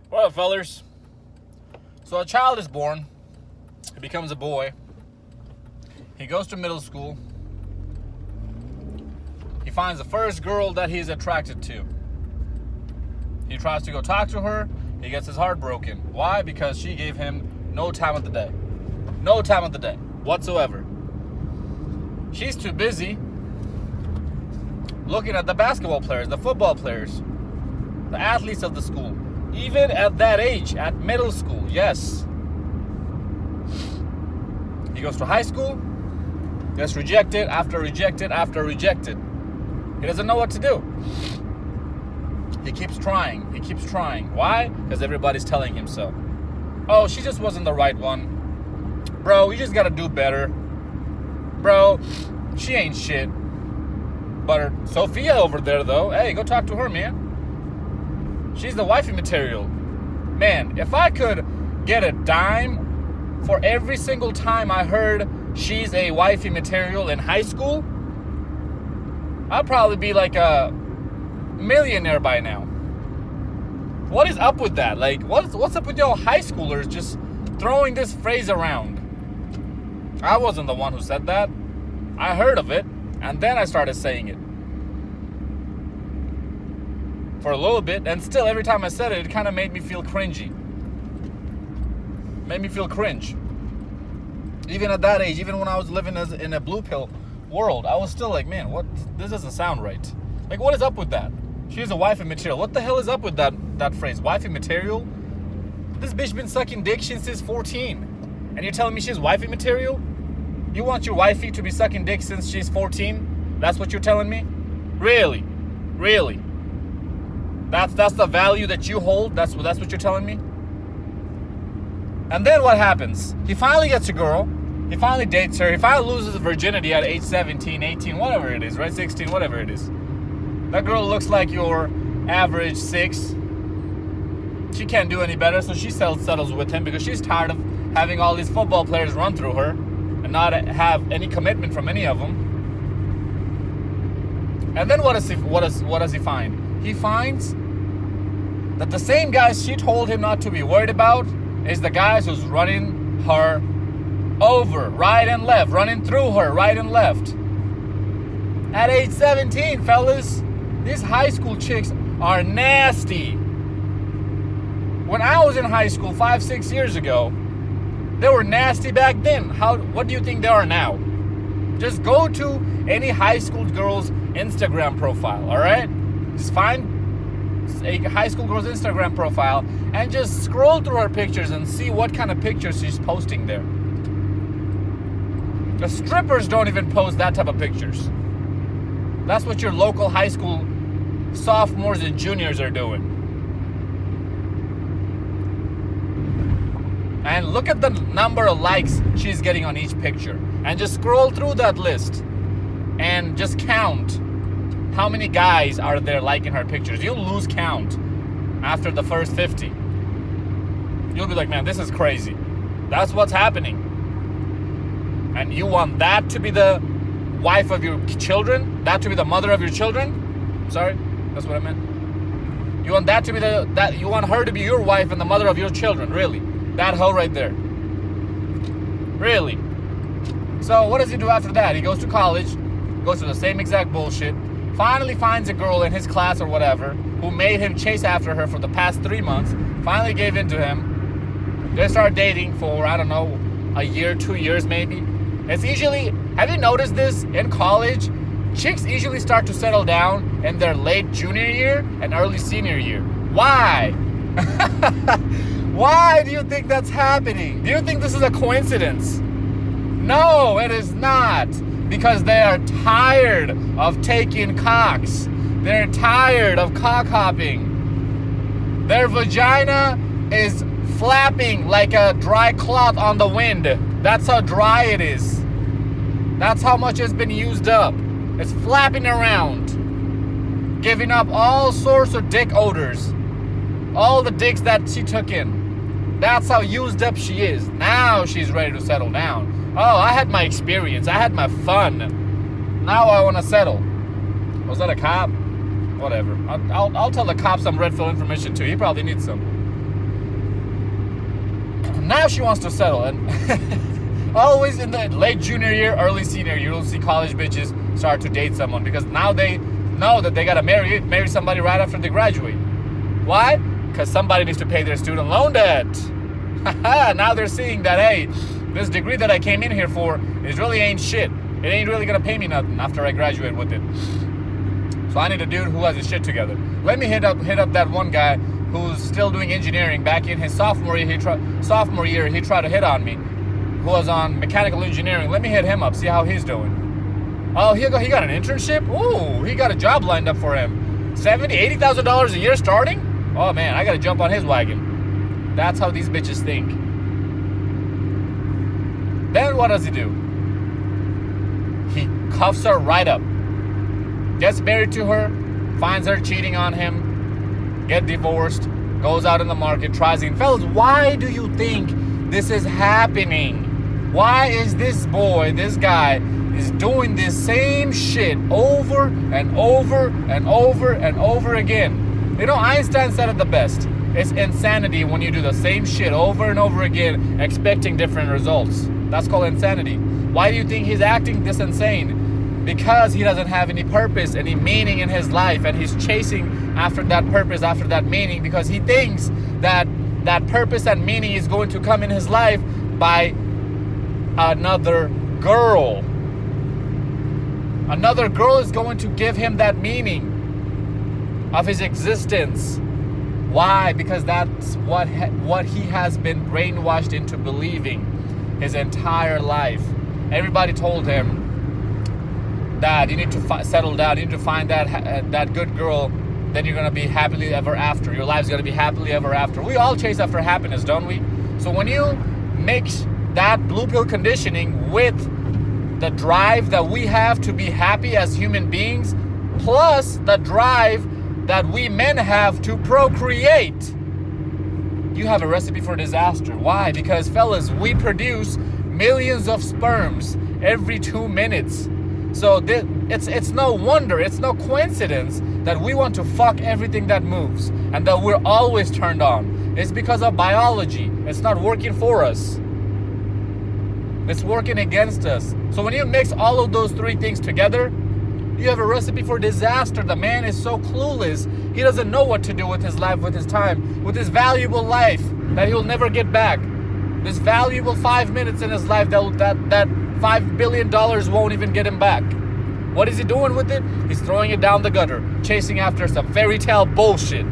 What up, fellers? So a child is born. He becomes a boy. He goes to middle school. He finds the first girl that he's attracted to. He tries to go talk to her. He gets his heart broken. Why? Because she gave him no time of the day. No time of the day whatsoever. She's too busy looking at the basketball players, the football players, the athletes of the school. Even at that age, at middle school, yes. He goes to high school, gets rejected after rejected after rejected. He doesn't know what to do. He keeps trying. He keeps trying. Why? Because everybody's telling him so. Oh, she just wasn't the right one. Bro, you just gotta do better. Bro, she ain't shit. But Sophia over there, though, hey, go talk to her, man. She's the wifey material. Man, if I could get a dime for every single time I heard she's a wifey material in high school, I'd probably be like a millionaire by now. What is up with that? Like, what's up with y'all high schoolers just throwing this phrase around? I wasn't the one who said that. I heard of it, and then I started saying it. For a little bit, and still every time I said it, it kind of made me feel cringy. Made me feel cringe. Even at that age, even when I was living in a blue pill world, I was still like, man, what? This doesn't sound right. Like, what is up with that? She's a wifey material. What the hell is up with that phrase? Wifey material? This bitch been sucking dick since she's 14. And you're telling me she's wifey material? You want your wifey to be sucking dick since she's 14? That's what you're telling me? Really? Really? That's the value that you hold? That's what you're telling me? And then what happens? He finally gets a girl. He finally dates her. He finally loses his virginity at age 17, 18, whatever it is, right? 16, whatever it is. That girl looks like your average 6. She can't do any better, so she settles with him because she's tired of having all these football players run through her and not have any commitment from any of them. And then what does he find? He finds that the same guys she told him not to be worried about is the guys who's running her over, right and left, running through her, right and left. At age 17, fellas, these high school chicks are nasty. When I was in high school 5-6 years ago, they were nasty back then. What do you think they are now? Just go to any high school girl's Instagram profile, all right? Just find a high school girl's Instagram profile and just scroll through her pictures and see what kind of pictures she's posting there. The strippers don't even post that type of pictures. That's what your local high school sophomores and juniors are doing. And look at the number of likes she's getting on each picture. And just scroll through that list and just count how many guys are there liking her pictures. You'll lose count after the first 50. You'll be like, man, this is crazy. That's what's happening. And you want that to be the wife of your children? That to be the mother of your children? Sorry, that's what I meant. You want that to be you want her to be your wife and the mother of your children, really? That hoe right there. Really? So what does he do after that? He goes to college, goes through the same exact bullshit, finally finds a girl in his class or whatever who made him chase after her for the past 3 months, finally gave in to him. They start dating for, I don't know, a year, 2 years maybe. It's usually, have you noticed this? In college, chicks usually start to settle down in their late junior year and early senior year. Why? Why do you think that's happening? Do you think this is a coincidence? No, it is not. Because they are tired of taking cocks. They're tired of cock hopping. Their vagina is flapping like a dry cloth on the wind. That's how dry it is. That's how much it's been used up. It's flapping around, giving up all sorts of dick odors. All the dicks that she took in. That's how used up she is. Now she's ready to settle down. Oh, I had my experience. I had my fun. Now I want to settle. Was that a cop? Whatever. I'll tell the cop some red pill information too. He probably needs some. now she wants to settle. And always in the late junior year, early senior year, you'll see college bitches start to date someone because now they know that they gotta marry somebody right after they graduate. Why? Because somebody needs to pay their student loan debt. Now they're seeing that, hey, this degree that I came in here for is really ain't shit. It ain't really gonna pay me nothing after I graduate with it. So I need a dude who has his shit together. Let me hit up that one guy who's still doing engineering. Back in his sophomore year, he tried to hit on me, who was on mechanical engineering. Let me hit him up, see how he's doing. Oh, he got an internship? Ooh, he got a job lined up for him. $70,000, $80,000 a year starting? Oh man, I gotta jump on his wagon. That's how these bitches think. Then what does he do? He cuffs her right up. Gets married to her, finds her cheating on him, get divorced, goes out in the market, tries again. Fellas, why do you think this is happening? Why is this guy is doing this same shit over and over and over and over again? You know, Einstein said it the best. It's insanity when you do the same shit over and over again, expecting different results. That's called insanity. Why do you think he's acting this insane? Because he doesn't have any purpose, any meaning in his life, and he's chasing after that purpose, after that meaning, because he thinks that that purpose and meaning is going to come in his life by another girl. Another girl is going to give him that meaning of his existence. Why? Because that's what he has been brainwashed into believing his entire life. Everybody told him that you need to settle down, you need to find that good girl, then you're gonna be happily ever after. Your life's gonna be happily ever after. We all chase after happiness, don't we? So when you mix that blue pill conditioning with the drive that we have to be happy as human beings, plus the drive that we men have to procreate, you have a recipe for disaster. Why? Because fellas, we produce millions of sperms every 2 minutes. So it's no wonder, it's no coincidence that we want to fuck everything that moves and that we're always turned on. It's because of biology. It's not working for us. It's working against us. So when you mix all of those three things together, you have a recipe for disaster. The man is so clueless. He doesn't know what to do with his life, with his time, with his valuable life that he'll never get back. This valuable 5 minutes in his life that $5 billion won't even get him back. What is he doing with it? He's throwing it down the gutter, chasing after some fairy tale bullshit.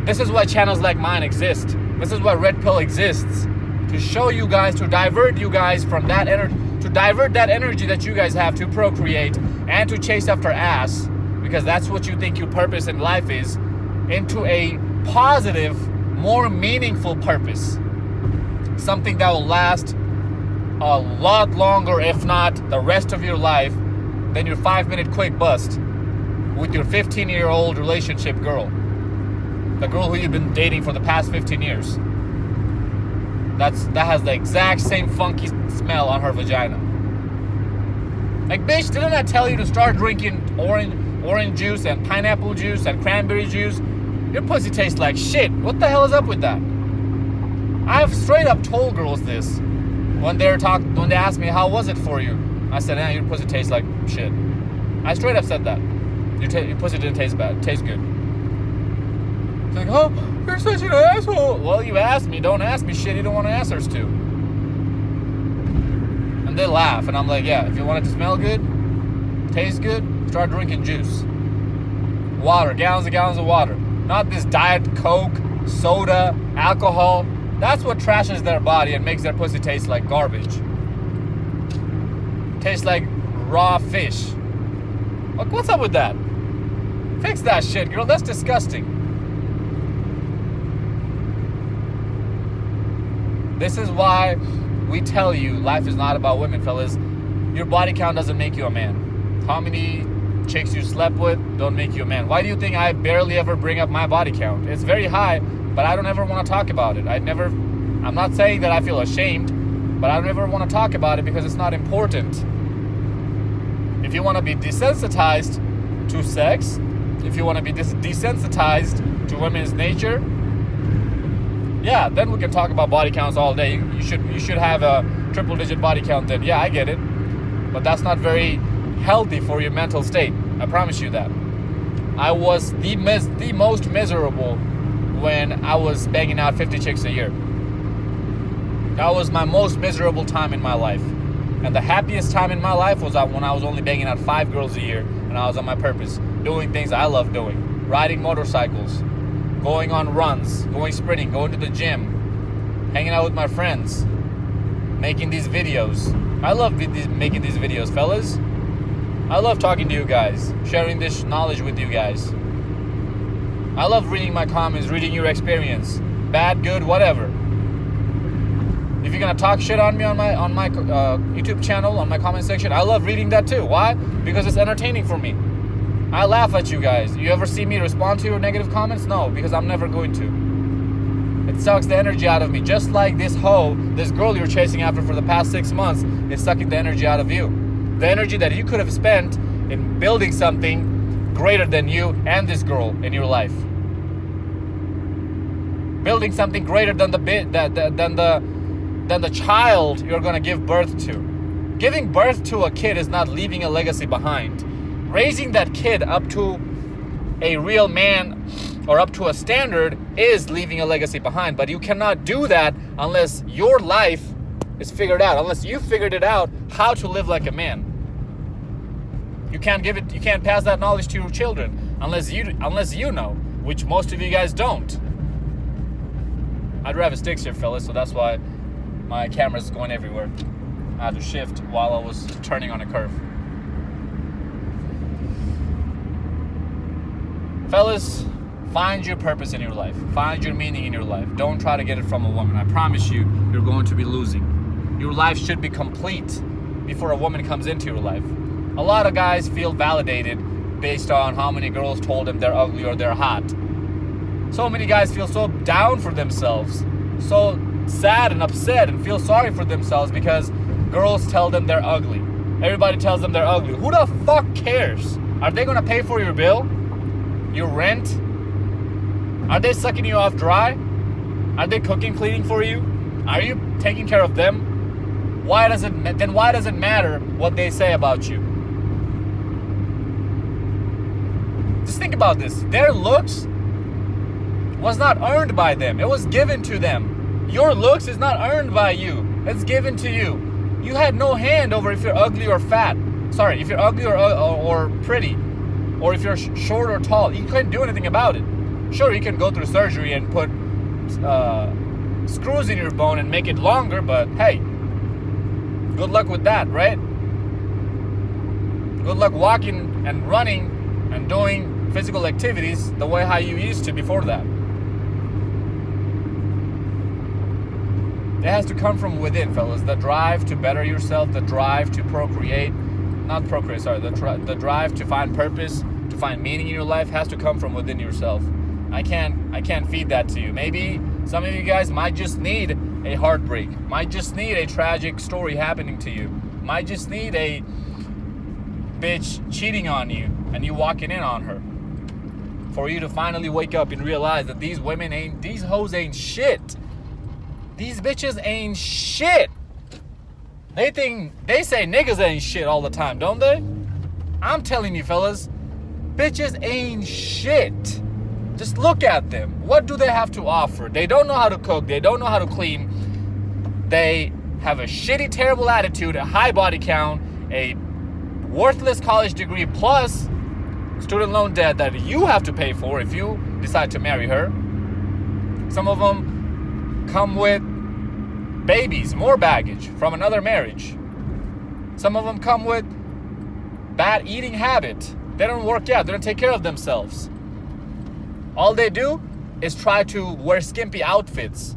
This is why channels like mine exist. This is why Red Pill exists. To show you guys, to divert you guys from that energy, to divert that energy that you guys have to procreate and to chase after ass, because that's what you think your purpose in life is, into a positive, more meaningful purpose. Something that will last a lot longer, if not the rest of your life, than your 5-minute quick bust with your 15-year-old relationship girl. The girl who you've been dating for the past 15 years. That has the exact same funky smell on her vagina. Like, bitch, didn't I tell you to start drinking orange juice and pineapple juice and cranberry juice? Your pussy tastes like shit. What the hell is up with that? I've straight up told girls this when they asked me, how was it for you? I said, your pussy tastes like shit. I straight up said that. Your pussy didn't taste bad. It tastes good. It's like, oh, you're such an asshole. Well, you asked me. Don't ask me shit you don't want answers to. And they laugh. And I'm like, yeah, if you want it to smell good, taste good, start drinking juice. Water, gallons and gallons of water. Not this Diet Coke, soda, alcohol. That's what trashes their body and makes their pussy taste like garbage. Tastes like raw fish. Look, what's up with that? Fix that shit, girl. That's disgusting. This is why we tell you life is not about women, fellas. Your body count doesn't make you a man. How many chicks you slept with don't make you a man. Why do you think I barely ever bring up my body count? It's very high, but I don't ever want to talk about it. I'm not saying that I feel ashamed, but I don't ever want to talk about it because it's not important. If you want to be desensitized to sex, if you want to be desensitized to women's nature, yeah, then we can talk about body counts all day. You should have a triple digit body count then. Yeah, I get it. But that's not very healthy for your mental state. I promise you that. I was the most miserable when I was banging out 50 chicks a year. That was my most miserable time in my life. And the happiest time in my life was when I was only banging out 5 girls a year and I was on my purpose, doing things I love doing, riding motorcycles, going on runs, going sprinting, going to the gym, hanging out with my friends, making these videos. I love making these videos, fellas. I love talking to you guys, sharing this knowledge with you guys. I love reading my comments, reading your experience, bad, good, whatever. If you're gonna talk shit on me on my YouTube channel, on my comment section, I love reading that too. Why? Because it's entertaining for me. I laugh at you guys. You ever see me respond to your negative comments? No, because I'm never going to. It sucks the energy out of me. Just like this hoe, this girl you're chasing after for the past 6 months, is sucking the energy out of you. The energy that you could have spent in building something greater than you and this girl in your life. Building something greater than the child you're gonna give birth to. Giving birth to a kid is not leaving a legacy behind. Raising that kid up to a real man or up to a standard is leaving a legacy behind. But you cannot do that unless your life is figured out, unless you figured it out how to live like a man. You can't pass that knowledge to your children unless you know, which most of you guys don't. I drive a stick shift, fellas, so that's why my camera's going everywhere. I had to shift while I was turning on a curve. Fellas, find your purpose in your life. Find your meaning in your life. Don't try to get it from a woman. I promise you, you're going to be losing. Your life should be complete before a woman comes into your life. A lot of guys feel validated based on how many girls told them they're ugly or they're hot. So many guys feel so down for themselves, so sad and upset and feel sorry for themselves because girls tell them they're ugly. Everybody tells them they're ugly. Who the fuck cares? Are they gonna pay for your bill? Your rent? Are they sucking you off dry? Are they cooking, cleaning for you? Are you taking care of them? Why does it matter what they say about you? Just think about this. Their looks was not earned by them. It was given to them. Your looks is not earned by you. It's given to you. You had no hand over if you're ugly or fat. Sorry, if you're ugly or pretty. Or if you're short or tall. You couldn't do anything about it. Sure, you can go through surgery and put screws in your bone and make it longer, but hey, good luck with that, right? Good luck walking and running and doing physical activities the way how you used to before that. It has to come from within, fellas. The drive to better yourself, the drive to procreate, the drive to find purpose, to find meaning in your life has to come from within yourself. I can't feed that to you. Maybe some of you guys might just need a heartbreak, might just need a tragic story happening to you, might just need a bitch cheating on you and you walking in on her, for you to finally wake up and realize that these hoes ain't shit. These bitches ain't shit. They say niggas ain't shit all the time, don't they? I'm telling you, fellas, bitches ain't shit. Just look at them. What do they have to offer? They don't know how to cook. They don't know how to clean. They have a shitty, terrible attitude, a high body count, a worthless college degree, plus student loan debt that you have to pay for if you decide to marry her. Some of them come with babies, more baggage from another marriage. Some of them come with bad eating habit. They don't work out. They don't take care of themselves. All they do is try to wear skimpy outfits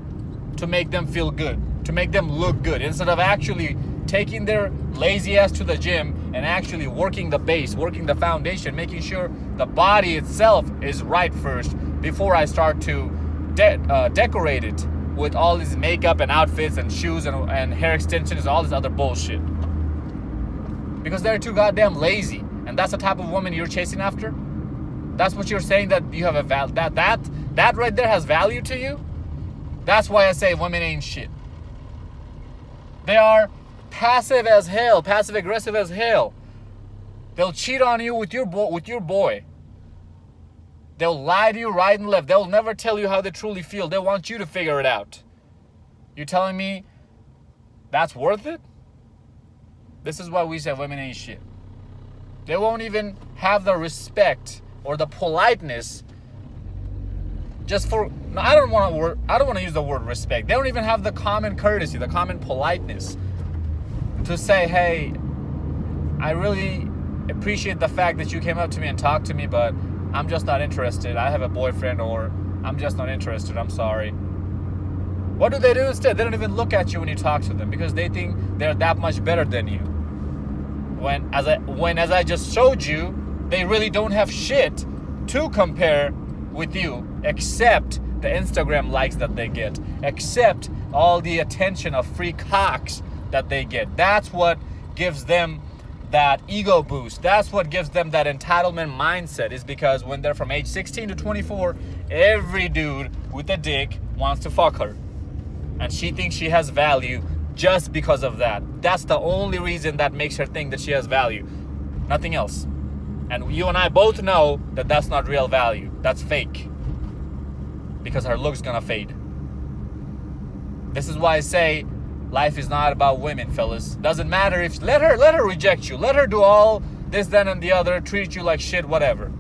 to make them feel good, to make them look good, instead of actually taking their lazy ass to the gym and actually working the base, working the foundation, making sure the body itself is right first before I start to decorate it with all this makeup and outfits and shoes and hair extensions, all this other bullshit. Because they're too goddamn lazy. And that's the type of woman you're chasing after? That's what you're saying, that you have a that right there has value to you? That's why I say women ain't shit. They are passive as hell, passive aggressive as hell. They'll cheat on you with your boy. They'll lie to you right and left. They'll never tell you how they truly feel. They want you to figure it out. You telling me that's worth it? This is why we say women ain't shit. They won't even have the respect or the politeness just for, no, I don't want to use the word respect. They don't even have the common courtesy, the common politeness to say, hey, I really appreciate the fact that you came up to me and talked to me, but I'm just not interested. I have a boyfriend, or I'm just not interested. I'm sorry. What do they do instead? They don't even look at you when you talk to them because they think they're that much better than you. When, as I just showed you, they really don't have shit to compare with you except the Instagram likes that they get, except all the attention of free cocks that they get. That's what gives them that ego boost. That's what gives them that entitlement mindset, is because when they're from age 16 to 24, every dude with a dick wants to fuck her. And she thinks she has value just because of that. That's the only reason that makes her think that she has value. Nothing else. And you and I both know that that's not real value. That's fake. Because her look's gonna fade. This is why I say life is not about women, fellas. Doesn't matter if, let her reject you. Let her do all this, then, and the other, treat you like shit, whatever.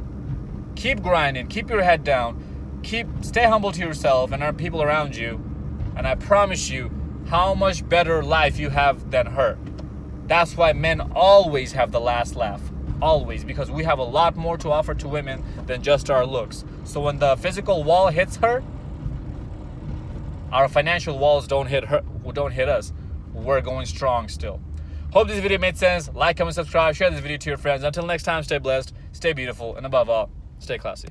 Keep grinding, keep your head down, stay humble to yourself and our people around you, and I promise you how much better life you have than her. That's why men always have the last laugh. Always, because we have a lot more to offer to women than just our looks. So when the physical wall hits her, our financial walls don't hit us. We're going strong still. Hope this video made sense. Like, comment, subscribe, share this video to your friends. Until next time, stay blessed, stay beautiful, and above all, stay classy.